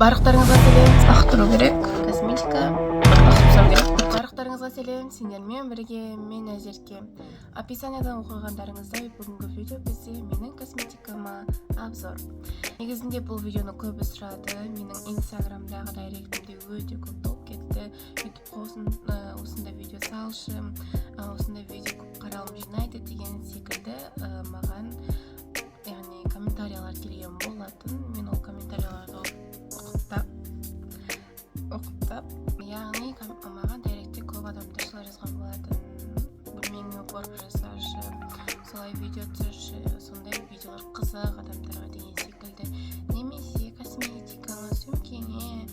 Барлықтарыңызға сәлем, сақ тұру керек, косметика ұқсау керек. Барлықтарыңызға сәлем, сендермен бірге мен Әзерке. Описаниядан оқығандарыңыздай бүгінгі видео бізде менің косметикама обзор. Негізінде бұл видеоны көбі сұрады, менің инстаграмдағы дайректімде өте көп толып кетті. ютубқа осындай видео салшы, осындай видео көп қаралым жинайды деген секілді маған яғни комментариялар келген болатын. Мен ол комментарияларды оқыптап, яғни маған дайректте көп адамдар солай жазған болатын. Білмеймін, уборка жасашы, солай видео түсірші, сондай видеолар қызық адамдарға деген секілді. Немесе косметикаңа, сөмкеңе,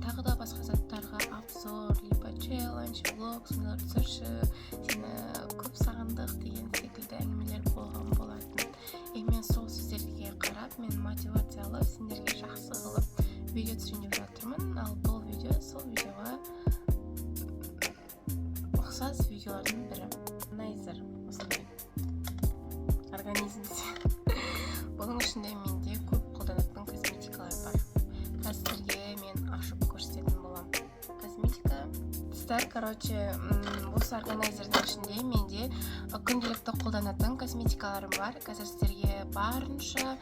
тағы да басқа заттарға обзор, либо челлендж, влог, сондайлар түсірші, сені көп сағындық деген секілді әңгімелер болған болатын. Мен сол сөздерге қарап, мен мотивация алып, сендерге жақсы қылып видео түсірейін деп жатырмын. Ал бұл видео сол видеоға ұқсас видеолардың бірі. Найзер, осындай организмде. Бұның ішінде менде көп қолданатын косметикалар бар. Қазірге мен ашып көрсететін боламын. Косметика осы органайзердің ішінде менде күнделікті қолданатын косметикаларым бар. Қазір сіздерге барынша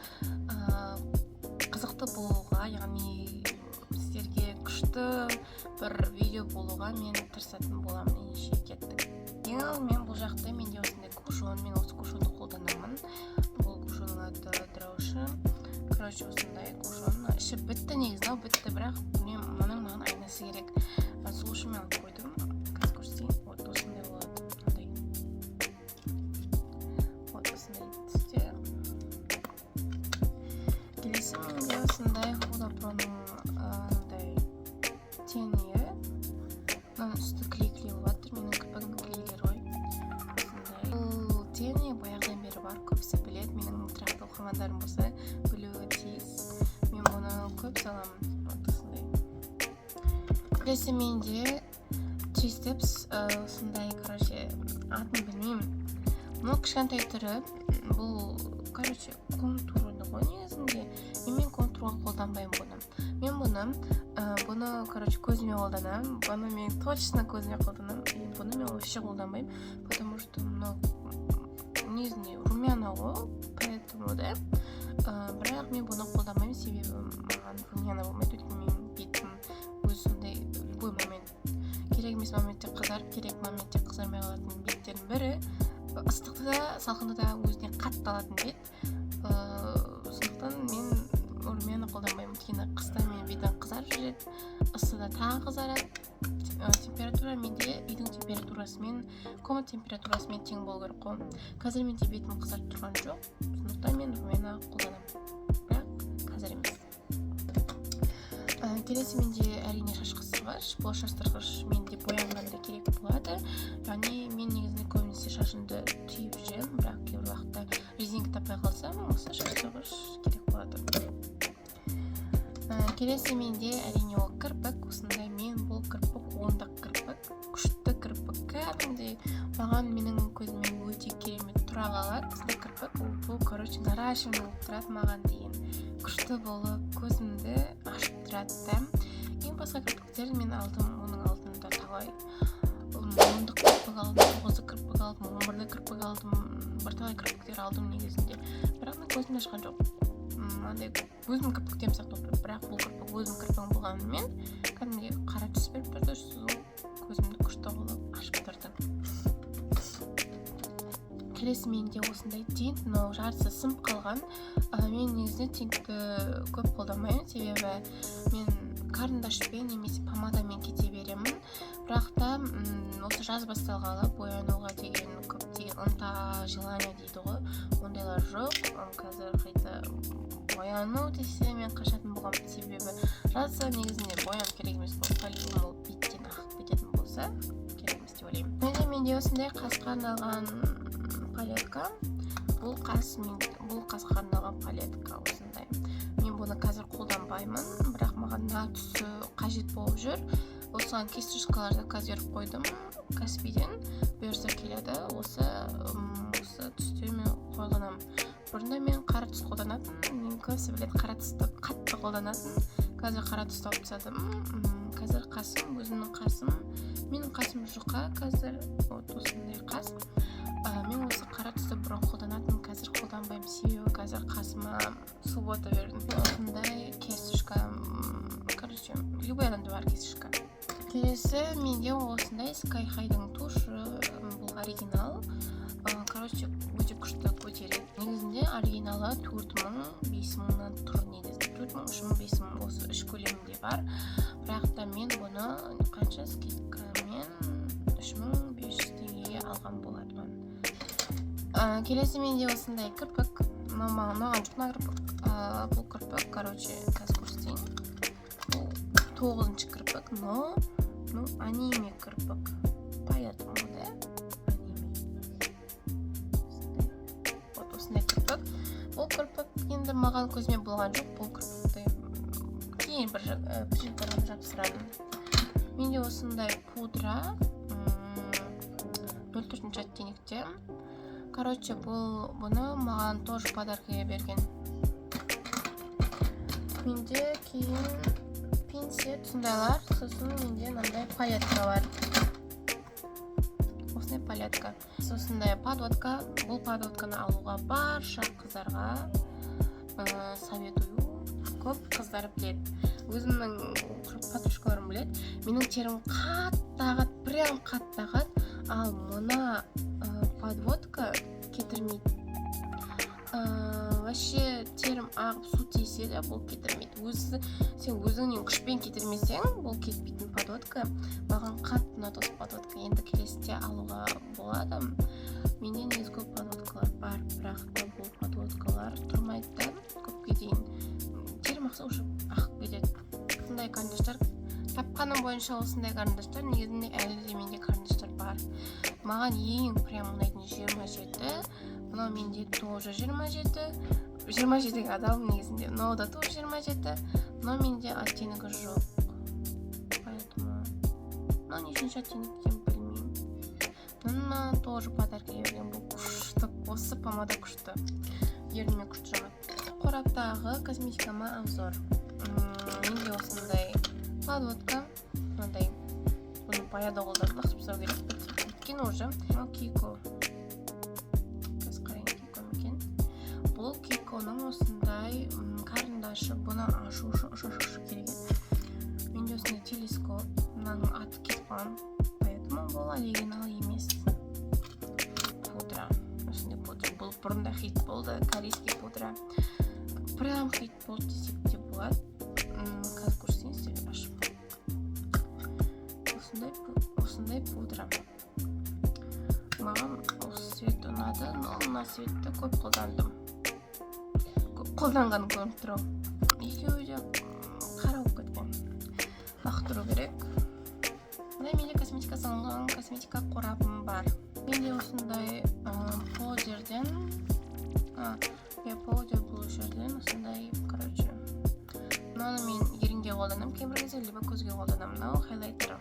қызықты болуға, яғни сіздерге күшті бір видео болуға мен тырысатын боламын. Ендеше кеттік. Ең алдымен бұл жақта менде осындай кушон, мен осы кушонды қолданамын. Бұл кушонның аты Драуши. Осындай кушон. Іші бітті, негізі бітті, бірақ маған айнасы керек. Сол үшін мен алып қойдым. Қазір көрсетейін. Осындай болады. Осындай түсте. Келесі менде осындай Худопроның тені. Мынаның үсті клей болады. Менің кірпігім клейлер ғой. Бұл тені баяғыдан бері бар, көбісі біледі. Менің тұрақты оқырмандарым болса білуі тиіс. Мен бұны көп саламын. Келесі менде 3 steps, осындай, атын білмеймін. Бұл кішкентай түрі, бұл, контурды ғой негізінде. Мен контурға қолданбаймын бұны. Мен бұны, көзіме қолданамын. Бұны мен точно көзіме қолданамын. Бұны мен вообще қолданбаймын, потому что негізінде румяна ғой, поэтому да. Бірақ мен бұны қолданбаймын, себебі маған румяна болмайды, мен бетім өз сондай любой момент, керек емес моментте қызарып, керек моментте қызармай қалатын беттердің бірі. Ыстықты да, салқынды да өзіне қатты алатын бет. Сондықтан мен румяна қолданбаймын. Өйткені қыста мен бетім қызарып жүреді, ыстыда тағы қызарады. Температура менде үйдің температурасымен, комнат температурасымен тең болу керек қой. Қазір менде бетім қызарып тұрған жоқ, сондықтан мен румяна қолданамын. Бірақ қазір емес. Келесі менде әрине шаш қыстырғыш. Бұл шаш қыстырғыш менде боянғанда керек болады. Яғни мен негізінде көбінесе шашымды түйіп жүремін, бірақ кейбір уақытта резинка таппай қалсам, осы шаш қыстырғыш керек болады. Келесі менде әрине ол кірпік. Осындай мен бұл кірпік, ондық кірпік, күшті кірпік. Кәдімгідей маған менің көзіме өте керемет тұра қалады. Осындай кірпік, бұл наращивание болып тұрады маған деген. Күшті болып, көзімді ашып тұрады. Ең басқа кірпіктер мен алдым, оның алдында талай ондық кірпік алдым, 9 кірпік алдым, 11 кірпік алдым, бірталай кірпіктер алдым негізінде. Бірақ мен көзімді ашқан жоқ. Өзім кірпіктем сақтап тұрды, бірақ бұл кірпік өзім кірпігім болғанымен кәдімгідей қара түс беріп тұрды, көзімді күшті қылып ашып тұрды. Келесі менде осындай тинт, но жартысы сынып қалған. Мен негізінде тинтті көп қолданбаймын, себебі мен карандашпен немесе помадамен кете беремін. Бірақ та осы жаз басталғалы боянуға деген көптеген ынта, желание дейді ғой, ондайлар жоқ. Қазір қайта бояну десе мен қашатын болғанмын, себебі жазда негізінде бояну керек емес, ол беттен ағып кететін болса керек емес деп ойлаймын. Менде осындай қасқа арналған палетка. Бұл қасқа арналған палетка осындай. Мен бұны қазір қолданбаймын, бірақ маған мына түсі қажет болып жүр. Осыған кисточкаларды қазір қойдым Каспиден. Бұйырса келеді. Осы түсте мен қолданамын. бұрында мен қара түс қолданатын, мен көбісі біледі қара түсті қатты қолданатын. Қазір қара түсті алып тастадым. Қазір қасым, өзімнің қасым, менің қасым жұқа, қазір вот осындай қас. Мен осы қара түсті бұрын қолданатын, қазір қолданбаймын, себебі қазір қасыма суббота бердім. Осындай кесішка, короче, любой адамда бар кесішка. Келесі менде осындай Sky-High'дың тушы, бұл оригинал. Короче, өте күшті көтереді. Негізінде оригиналы 4000-5000-нан тұр негізінде. 4000-5000 осы үш көлемінде бар. Бірақ та мен бұны қанша скидкамен 3500 теңгеге алған болатынмын. Келесі менде осындай кірпік. Маған жоқ мына кірпік. Бұл кірпік, короче, қазір көрсетейін. Бұл 9-шы кірпік, но аниме кірпік. Поэтому, да? Бұл кірпік енді маған көзіме болған жоқ. Бұл кірпікті кейін бір жерден жапсырадым. Менде осындай пудра 04-ші оттенекте. Короче, бұны маған тоже подаркаға берген. Менде кейін пинцет сондайлар, сосын менде мынандай палетка бар. Осындай палетка. Осындай подводка. Бұл подводканы алуға барша қыздарға советую. Көп қыздар біледі. Өзімнің подружкаларым біледі. Менің терім қатты-ағат, прям қатты-ағат. Ал мына подводка кетірмейді. Вообще терім ағып су тисе де бұл кетірмейді. Сен өзіңнен күшпен кетірмесең, бұл кетпейтін подводка. Маған қатты ұнады осы подводка. Енді келесіде алуға болады. Менде негізі көп подводкалар бар, бірақ та бұл подводкалар тұрмайды. Көпке дейін терім ақса уже ағып кетеді. Осындай карандаштар. Тапқаным бойынша осындай карандаштар. Негізінде әлі де менде карандаштар бар. Маған ең прям ұнайтын 27. Мынау менде тоже 27. 27-ге адалым негізінде. Мынау да тоже 27. Но менде оттенегі жоқ. Поэтому нешінші оттенек екенін білмеймін. Мына тоже подаркаға берген. Бұл күшті, осы помада күшті. Еріме күшті жамады. Қораптағы косметикама обзор. Менде осындай подводка. Мынандай. Бұны баяда қолдадым. Ақсып сұрау керек. Өткен уже. Кико. Бұл Киконың осындай қарындашы, бұны ашу керек. Менде осындай телескоп, мынаның аты кетпан, поэтому бұл оригинал емес. Пудра, осындай пудра. Бұл бұрында хит болды, корейский пудра. Прям хит болды десек те болады. Қазір көрсетейін, ашып. Осындай пудра. Маған осы свет ұнады, но мына светті көп қолдандым. Қолданған көрініп тұру. Екеуі де қара болып кеткен. Лақтыру керек. Менде косметика салынған косметика қорабым бар. Менде осындай Powder'ден, Powder бұл жерден осындай, короче. Мынаны мен ерінге қолданам, кейбір кезде либо көзге қолданам. Мынау хайлайтері.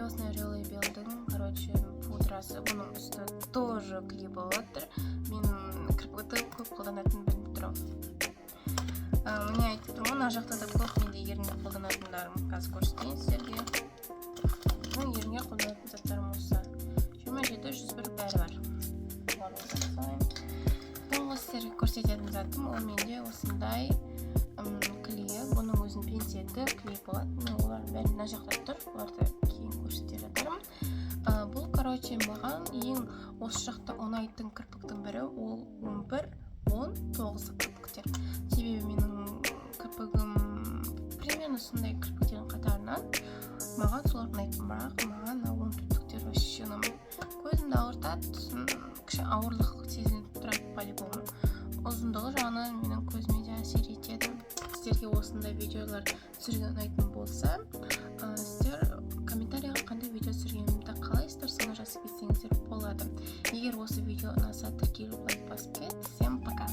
Осындай Relabel'дің, короче, пудрасы. Бұның үсті тоже клей болады. Мен кірпікті көп қолданатын біліп тұрам. Міне айтып тұрмын, мына жақта да көп менде ерінге қолданатындарым. Қазір көрсетейін сіздерге. Мен ерінге қолданатын заттарым осы. 27-101 бәрі бар. Бұны сіздерге көрсететін затым, ол менде осындай клей. Бұның өзінің пинцеті клей болады. Мен олар бәрі мына жақта тұр. Оларды кейін көрсетер жатарым. Бұл, короче, маған ең осы жақта ұнайтын кірпіктің бірі, ол 11-19 кірпіктер. Себебі менің кірпігім примерно сондай кірпіктердің қатарынан. Маған солар ұнайтын, бірақ маған 14-тіктер вообще ұнамайды. Көзімді ауыртады, кіші ауырлық сезіліп тұрады по-любому. Ұзындығы жағынан менің көзіме де әсер етеді. Сіздерге осындай видеолар түсірген ұнайтын болса, сіздер комментарияға қандай видео түсіргенімді қалайсыздар, соны жазып кетсеңіздер болады. Егер осы видео ұнаса, тіркеліп лайк басып кет. Всем пока!